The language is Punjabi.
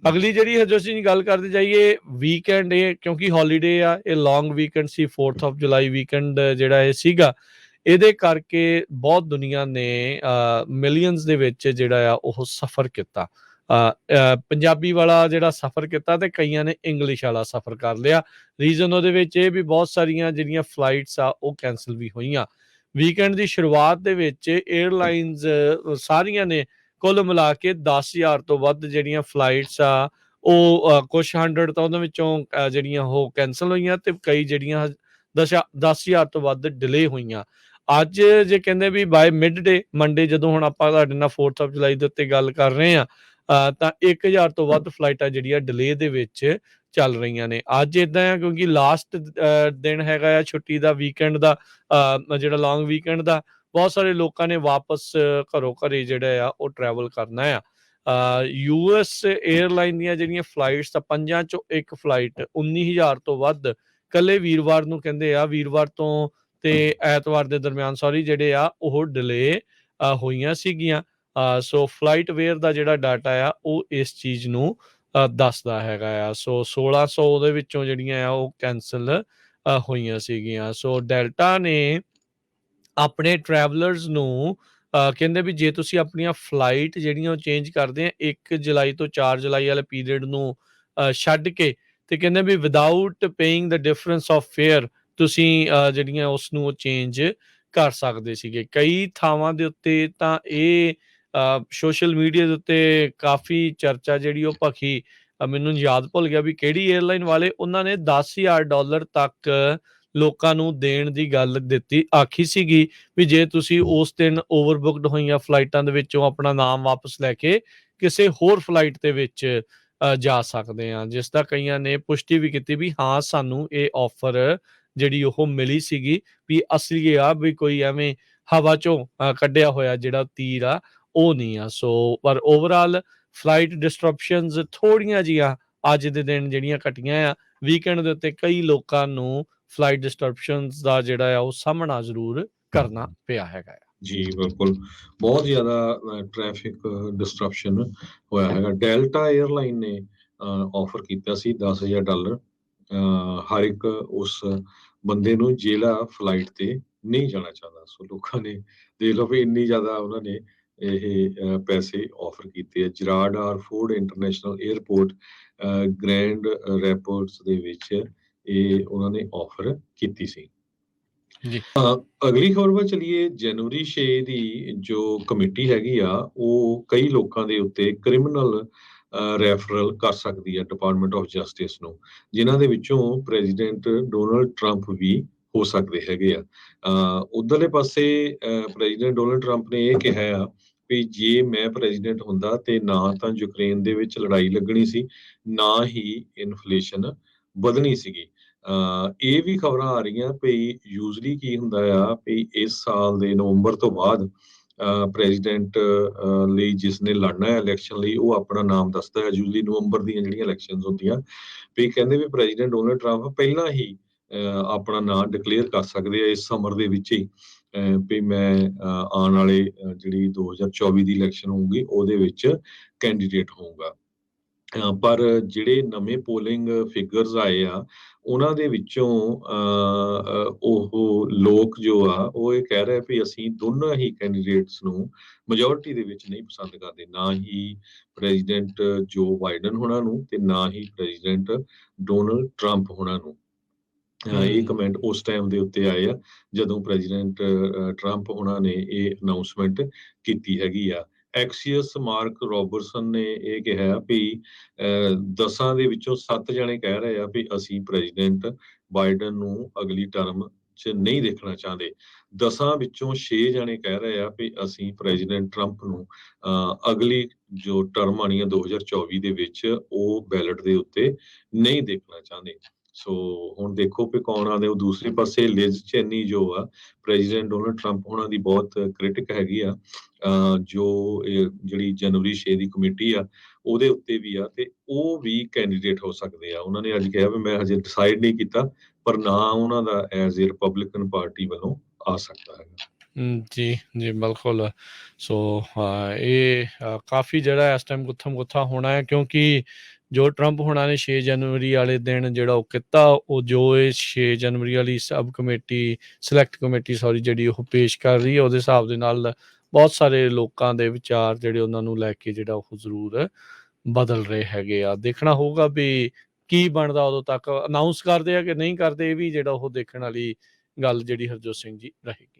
ਅਗਲੀ ਜਿਹੜੀ ਜੋ ਅਸੀਂ ਗੱਲ ਕਰਦੇ ਜਾਈਏ ਵੀਕਐਂਡ, ਇਹ ਕਿਉਂਕਿ ਹੌਲੀਡੇ ਆ, ਇਹ ਲੌਂਗ ਵੀਕਐਂਡ ਸੀ, 4th ਆਫ ਜੁਲਾਈ ਵੀਕਐਂਡ ਜਿਹੜਾ ਇਹ ਸੀਗਾ, ਇਹਦੇ ਕਰਕੇ ਬਹੁਤ ਦੁਨੀਆ ਨੇ ਮਿਲੀਅਨਸ ਦੇ ਵਿੱਚ ਜਿਹੜਾ ਆ ਉਹ ਸਫ਼ਰ ਕੀਤਾ। ਪੰਜਾਬੀ ਵਾਲਾ ਜਿਹੜਾ ਸਫ਼ਰ ਕੀਤਾ ਤੇ ਕਈਆਂ ਨੇ ਇੰਗਲਿਸ਼ ਵਾਲਾ ਸਫ਼ਰ ਕਰ ਲਿਆ। ਰੀਜ਼ਨ ਉਹਦੇ ਵਿੱਚ ਇਹ ਵੀ ਬਹੁਤ ਸਾਰੀਆਂ ਜਿਹੜੀਆਂ ਫਲਾਈਟਸ ਆ ਉਹ ਕੈਂਸਲ ਵੀ ਹੋਈਆਂ। ਵੀਕਐਂਡ ਦੀ ਸ਼ੁਰੂਆਤ ਦੇ ਵਿੱਚ ਏਅਰਲਾਈਨਸ ਸਾਰੀਆਂ ਨੇ ਕੁੱਲ ਮਿਲਾ ਕੇ 10,000 ਤੋਂ ਵੱਧ ਜਿਹੜੀਆਂ ਫਲਾਈਟਸ ਆ ਉਹ ਕੁਛ 100 ਤਾਂ ਉਹਨਾਂ ਵਿੱਚੋਂ ਜਿਹੜੀਆਂ ਉਹ ਕੈਂਸਲ ਹੋਈਆਂ ਤੇ ਕਈ ਜਿਹੜੀਆਂ 10,000 ਤੋਂ ਵੱਧ ਡਿਲੇ ਹੋਈਆਂ। ਅੱਜ ਜੇ ਕਹਿੰਦੇ ਵੀ ਬਾਏ ਮਿਡ ਡੇ ਮੰਡੇ, ਜਦੋਂ ਹੁਣ ਆਪਾਂ ਤੁਹਾਡੇ ਨਾਲ 4th ਆਫ ਜੁਲਾਈ ਦੇ ਉੱਤੇ ਗੱਲ ਕਰ ਰਹੇ ਹਾਂ, ਤਾਂ 1,000 ਤੋਂ ਵੱਧ ਫਲਾਈਟਾਂ ਜਿਹੜੀਆਂ ਡਿਲੇ ਦੇ ਵਿੱਚ ਚੱਲ ਰਹੀਆਂ ਨੇ। ਅੱਜ ਇੱਦਾਂ ਆ ਕਿਉਂਕਿ ਲਾਸਟ ਦਿਨ ਹੈਗਾ ਆ ਛੁੱਟੀ ਦਾ, ਵੀਕਐਂਡ ਦਾ, ਜਿਹੜਾ ਲੌਂਗ ਵੀਕਐਂਡ ਦਾ। ਬਹੁਤ ਸਾਰੇ ਲੋਕਾਂ ਨੇ ਵਾਪਸ ਘਰੇ ਜਿਹੜਾ ਆ ਉਹ ਟਰੈਵਲ ਕਰਨਾ ਆ। US ਏਅਰਲਾਈਨ ਦੀਆਂ ਜਿਹੜੀਆਂ ਫਲਾਈਟਸ ਤਾਂ 5 ਚੋਂ 1 ਫਲਾਈਟ 19,000 ਤੋਂ ਵੱਧ ਕੱਲੇ ਵੀਰਵਾਰ ਨੂੰ ਕਹਿੰਦੇ ਆ, ਵੀਰਵਾਰ ਤੋਂ ਤੇ ਐਤਵਾਰ ਦੇ ਦਰਮਿਆਨ ਜਿਹੜੇ ਆ ਉਹ ਡਿਲੇ ਹੋਈਆਂ ਸੀਗੀਆਂ। ਸੋ ਫਲਾਈਟ ਵੇਅਰ ਦਾ ਜਿਹੜਾ ਡਾਟਾ ਆ ਉਹ ਇਸ ਚੀਜ਼ ਨੂੰ ਦੱਸਦਾ ਹੈਗਾ ਆ। ਸੋ 1600 ਉਹਦੇ ਵਿੱਚੋਂ ਜਿਹੜੀਆਂ ਆ ਉਹ ਕੈਂਸਲ ਹੋਈਆਂ ਸੀਗੀਆਂ। ਸੋ ਡੈਲਟਾ ਨੇ ਆਪਣੇ ਟਰੈਵਲਰਸ ਨੂੰ ਕਹਿੰਦੇ ਵੀ ਜੇ ਤੁਸੀਂ ਆਪਣੀਆਂ ਫਲਾਈਟ ਜਿਹੜੀਆਂ ਉਹ ਚੇਂਜ ਕਰਦੇ ਆ 1 ਜੁਲਾਈ ਤੋਂ 4 ਜੁਲਾਈ ਵਾਲੇ ਪੀਰੀਅਡ ਨੂੰ ਛੱਡ ਕੇ, ਤੇ ਕਹਿੰਦੇ ਵੀ without paying the difference of fare ਤੁਸੀਂ ਜਿਹੜੀਆਂ ਉਸ ਨੂੰ ਉਹ ਚੇਂਜ ਕਰ ਸਕਦੇ ਸੀਗੇ। ਕਈ ਥਾਵਾਂ ਦੇ ਉੱਤੇ ਤਾਂ ਇਹ ਸੋਸ਼ਲ ਮੀਡੀਆ ਦੇ ਉੱਤੇ ਕਾਫੀ ਚਰਚਾ ਜਿਹੜੀ ਉਹ ਭਖੀ। ਮੈਨੂੰ ਯਾਦ ਭੁੱਲ ਗਿਆ ਵੀ ਕਿਹੜੀ ਏਅਰਲਾਈਨ ਵਾਲੇ, ਉਹਨਾਂ ਨੇ $10,000 ਤੱਕ ਲੋਕਾਂ ਨੂੰ ਦੇਣ ਦੀ ਗੱਲ ਆਖੀ ਸੀਗੀ ਵੀ ਜੇ ਤੁਸੀਂ ਉਸ ਦਿਨ ਓਵਰਬੁੱਕਡ ਹੋਈਆਂ ਫਲਾਈਟਾਂ ਦੇ ਵਿੱਚੋਂ ਆਪਣਾ ਨਾਮ ਵਾਪਸ ਲੈ ਕੇ ਕਿਸੇ ਹੋਰ ਫਲਾਈਟ ਦੇ ਵਿੱਚ ਜਾ ਸਕਦੇ ਆ, ਜਿਸ ਦਾ ਕਈਆਂ ਨੇ ਪੁਸ਼ਟੀ ਵੀ ਕੀਤੀ ਵੀ ਹਾਂ ਸਾਨੂੰ ਇਹ ਆਫਰ ਜਿਹੜੀ ਉਹ ਮਿਲੀ ਸੀਗੀ ਵੀ ਅਸਲੀ ਆ, ਵੀ ਕੋਈ ਐਵੇਂ ਹਵਾ ਚੋਂ ਕੱਢਿਆ ਹੋਇਆ ਜਿਹੜਾ ਤੀਰ ਆ ਉਹ ਨਹੀਂ ਆ। ਸੋ ਪਰ ਓਵਰਆਲ ਫਲਾਈਟ ਡਿਸਟਰਪਸ਼ਨਸ ਥੋੜੀਆਂ ਜੀਆਂ ਅੱਜ ਦੇ ਦਿਨ ਜਿਹੜੀਆਂ ਘਟੀਆਂ ਆ। ਵੀਕਐਂਡ ਦੇ ਉੱਤੇ ਕਈ ਲੋਕਾਂ ਨੂੰ ਫਲਾਈਟ ਡਿਸਟਰਪਸ਼ਨਸ ਦਾ ਜਿਹੜਾ ਆ ਉਹ ਸਾਹਮਣਾ ਜ਼ਰੂਰ ਕਰਨਾ ਪਿਆ ਹੈਗਾ ਆ। ਜੀ ਬਿਲਕੁਲ, ਬਹੁਤ ਜ਼ਿਆਦਾ ਟ੍ਰੈਫਿਕ ਡਿਸਟਰਪਸ਼ਨ ਹੋਇਆ ਹੈਗਾ। ਡੈਲਟਾ ਏਅਰਲਾਈਨ ਨੇ ਆਫਰ ਕੀਤਾ ਸੀ $10,000 ਹਰ ਇੱਕ ਉਸ ਬੰਦੇ ਨੂੰ ਜਿਹੜਾ ਫਲਾਈਟ ਤੇ ਨਹੀਂ ਜਾਣਾ ਚਾਹੁੰਦਾ। ਸੋ ਲੋਕਾਂ ਨੇ ਦੇਖ ਲਓ ਵੀ ਇੰਨੀ ਜ਼ਿਆਦਾ ਉਹਨਾਂ ਨੇ ਇਹ ਪੈਸੇ ਆਫਰ ਕੀਤੇ ਆ। Gerald R Ford International Airport Grand Rapids ਦੇ ਵਿੱਚ ਇਹ ਉਹਨਾਂ ਨੇ ਆਫਰ ਕੀਤੀ ਸੀ। ਅਗਲੀ ਖਬਰ ਵੱਲ ਚਲੀਏ। ਜਨਵਰੀ 6 ਦੀ ਜੋ ਕਮੇਟੀ ਹੈਗੀ ਆ ਉਹ ਕਈ ਲੋਕਾਂ ਦੇ ਉੱਤੇ ਕ੍ਰਿਮੀਨਲ ਰੈਫਰਲ ਕਰ ਸਕਦੀ ਹੈ ਡਿਪਾਰਟਮੈਂਟ ਆਫ ਜਸਟਿਸ ਨੂੰ, ਜਿਨ੍ਹਾਂ ਦੇ ਵਿੱਚੋਂ ਪ੍ਰੈਜ਼ੀਡੈਂਟ ਡੋਨਲਡ ਟਰੰਪ ਵੀ ਹੋ ਸਕਦੇ ਹੈਗੇ ਆ। ਉਧਰਲੇ ਪਾਸੇ ਪ੍ਰੈਜ਼ੀਡੈਂਟ ਡੋਨਲਡ ਟਰੰਪ ਨੇ ਇਹ ਕਿਹਾ ਆ ਵੀ ਜੇ ਮੈਂ ਪ੍ਰੈਜ਼ੀਡੈਂਟ ਹੁੰਦਾ ਤੇ ਨਾ ਤਾਂ ਯੂਕਰੇਨ ਦੇ ਵਿੱਚ ਲੜਾਈ ਲੱਗਣੀ ਸੀ, ਨਾ ਹੀ ਇਨਫਲੇਸ਼ਨ ਵਧਣੀ ਸੀਗੀ। ਇਹ ਵੀ ਖਬਰਾਂ ਆ ਰਹੀਆਂ ਵੀ ਯੂਜ਼ਲੀ ਕੀ ਹੁੰਦਾ ਆ ਵੀ ਇਸ ਸਾਲ ਦੇ ਨਵੰਬਰ ਤੋਂ ਬਾਅਦ ਪ੍ਰੈਜ਼ੀਡੈਂਟ ਲਈ ਜਿਸ ਨੇ ਲੜਨਾ ਹੈ ਇਲੈਕਸ਼ਨ ਲਈ ਉਹ ਆਪਣਾ ਨਾਮ ਦੱਸਦਾ ਹੈ। ਯੂਜ਼ਲੀ ਨਵੰਬਰ ਦੀਆਂ ਜਿਹੜੀਆਂ ਇਲੈਕਸ਼ਨਸ ਹੁੰਦੀਆਂ ਵੀ ਕਹਿੰਦੇ ਵੀ ਪ੍ਰੈਜ਼ੀਡੈਂਟ ਡੋਨਲਡ ਟਰੰਪ ਪਹਿਲਾਂ ਹੀ ਆਪਣਾ ਨਾਮ ਡਿਕਲੇਅਰ ਕਰ ਸਕਦੇ ਆ ਇਸ ਸਮਰ ਦੇ ਵਿੱਚ ਹੀ ਵੀ ਮੈਂ ਆਉਣ ਵਾਲੇ ਜਿਹੜੀ 2024 ਦੀ ਇਲੈਕਸ਼ਨ ਹੋਊਗੀ ਉਹਦੇ ਵਿੱਚ ਕੈਂਡੀਡੇਟ ਹੋਊਗਾ। ਪਰ ਜਿਹੜੇ ਨਵੇਂ ਪੋਲਿੰਗ ਫਿਗਰਸ ਆਏ ਆ ਉਹਨਾਂ ਦੇ ਵਿੱਚੋਂ ਉਹ ਲੋਕ ਜੋ ਆ ਉਹ ਇਹ ਕਹਿ ਰਹੇ ਵੀ ਅਸੀਂ ਦੋਨਾਂ ਹੀ ਕੈਂਡੀਡੇਟਸ ਨੂੰ ਮੈਜੋਰਿਟੀ ਦੇ ਵਿੱਚ ਨਹੀਂ ਪਸੰਦ ਕਰਦੇ, ਨਾ ਹੀ ਪ੍ਰੈਜ਼ੀਡੈਂਟ ਜੋ ਬਾਈਡਨ ਹੋਣਾ ਨੂੰ ਤੇ ਨਾ ਹੀ ਪ੍ਰੈਜ਼ੀਡੈਂਟ ਡੋਨਲਡ ਟਰੰਪ ਹੋਣਾ ਨੂੰ। ਇਹ ਕਮੈਂਟ ਉਸ ਟਾਈਮ ਦੇ ਉੱਤੇ ਆਏ ਆ ਜਦੋਂ ਪ੍ਰੈਜ਼ੀਡੈਂਟ ਟਰੰਪ ਹੋਣਾ ਨੇ ਇਹ ਅਨਾਉਂਸਮੈਂਟ ਕੀਤੀ ਹੈਗੀ ਆ। ਐਕਸੀਅਸ ਮਾਰਕ ਰੋਬਰਟਸਨ ਨੇ ਇਹ ਕਿਹਾ ਵੀ 10 ਦੇ ਵਿੱਚੋਂ 7 ਜਣੇ ਕਹਿ ਰਹੇ ਆ ਵੀ ਅਸੀਂ ਪ੍ਰੈਜ਼ੀਡੈਂਟ ਬਾਈਡਨ ਨੂੰ ਅਗਲੀ ਟਰਮ 'ਚ ਨਹੀਂ ਦੇਖਣਾ ਚਾਹੁੰਦੇ। 10 ਵਿੱਚੋਂ 6 ਜਣੇ ਕਹਿ ਰਹੇ ਆ ਵੀ ਅਸੀਂ ਪ੍ਰੈਜ਼ੀਡੈਂਟ ਟਰੰਪ ਨੂੰ ਅਗਲੀ ਜੋ ਟਰਮ ਆਣੀ ਆ 2024 ਦੇ ਵਿੱਚ ਉਹ ਬੈਲਟ ਦੇ ਉੱਤੇ ਨਹੀਂ ਦੇਖਣਾ ਚਾਹੁੰਦੇ। ਸੋ ਹੁਣ ਦੇਖੋ ਵੀ ਕੌਣ ਆਉਂਦੇ। ਉਹ ਦੂਸਰੇ ਪਾਸੇ ਲਿਜ਼ ਚੈਨੀ ਜੋ ਆ ਪ੍ਰੈਜ਼ੀਡੈਂਟ ਡੋਨਲਡ ਟਰੰਪ ਉਹਨਾਂ ਦੀ ਬਹੁਤ ਕ੍ਰਿਟਿਕ ਹੈਗੀ ਆ। ਜੋ ਜਿਹੜੀ ਜਨਵਰੀ 6 ਦੀ ਕਮੇਟੀ ਆ ਉਹਦੇ ਉੱਤੇ ਵੀ ਆ ਤੇ ਉਹ ਵੀ ਕੈਂਡੀਡੇਟ ਹੋ ਸਕਦੇ ਆ। ਉਹਨਾਂ ਨੇ ਅੱਜ ਕਿਹਾ ਵੀ ਮੈਂ ਹਜੇ ਡਿਸਾਈਡ ਨਹੀਂ ਕੀਤਾ, ਪਰ ਨਾ ਉਹਨਾਂ ਦਾ ਐਜ਼ ਏ ਰਿਪਬਲਿਕਨ ਪਾਰਟੀ ਵੱਲੋਂ ਆ ਸਕਦਾ ਹੈਗਾ। ਜੀ, ਜੀ ਬਿਲਕੁਲ। ਸੋ ਇਹ ਕਾਫੀ ਜਿਹੜਾ ਇਸ ਟਾਈਮ ਗੁੱਥਮ-ਗੁੱਥਾ ਹੋਣਾ ਹੈ, ਕਿਉਂਕਿ ਜੋ ਟਰੰਪ ਹੋਣਾ ਨੇ 6 ਜਨਵਰੀ ਵਾਲੇ ਦਿਨ ਜਿਹੜਾ ਉਹ ਕੀਤਾ, ਉਹ ਜੋ ਇਹ 6 ਜਨਵਰੀ ਵਾਲੀ sub committee select committee sorry ਜਿਹੜੀ ਉਹ ਪੇਸ਼ ਕਰ ਰਹੀ ਹੈ, ਉਹਦੇ ਹਿਸਾਬ ਦੇ ਨਾਲ ਬਹੁਤ ਸਾਰੇ ਲੋਕਾਂ ਦੇ ਵਿਚਾਰ ਜਿਹੜੇ ਉਹਨਾਂ ਨੂੰ ਲੈ ਕੇ ਜਿਹੜਾ ਉਹ ਜ਼ਰੂਰ ਬਦਲ ਰਹੇ ਹੈਗੇ ਆ। ਦੇਖਣਾ ਹੋਊਗਾ ਵੀ ਕੀ ਬਣਦਾ ਉਦੋਂ ਤੱਕ, ਅਨਾਊਂਸ ਕਰਦੇ ਆ ਕਿ ਨਹੀਂ ਕਰਦੇ, ਇਹ ਵੀ ਜਿਹੜਾ ਉਹ ਦੇਖਣ ਵਾਲੀ ਗੱਲ ਜਿਹੜੀ ਹਰਜੋਤ ਸਿੰਘ ਜੀ ਰਹੇਗੀ।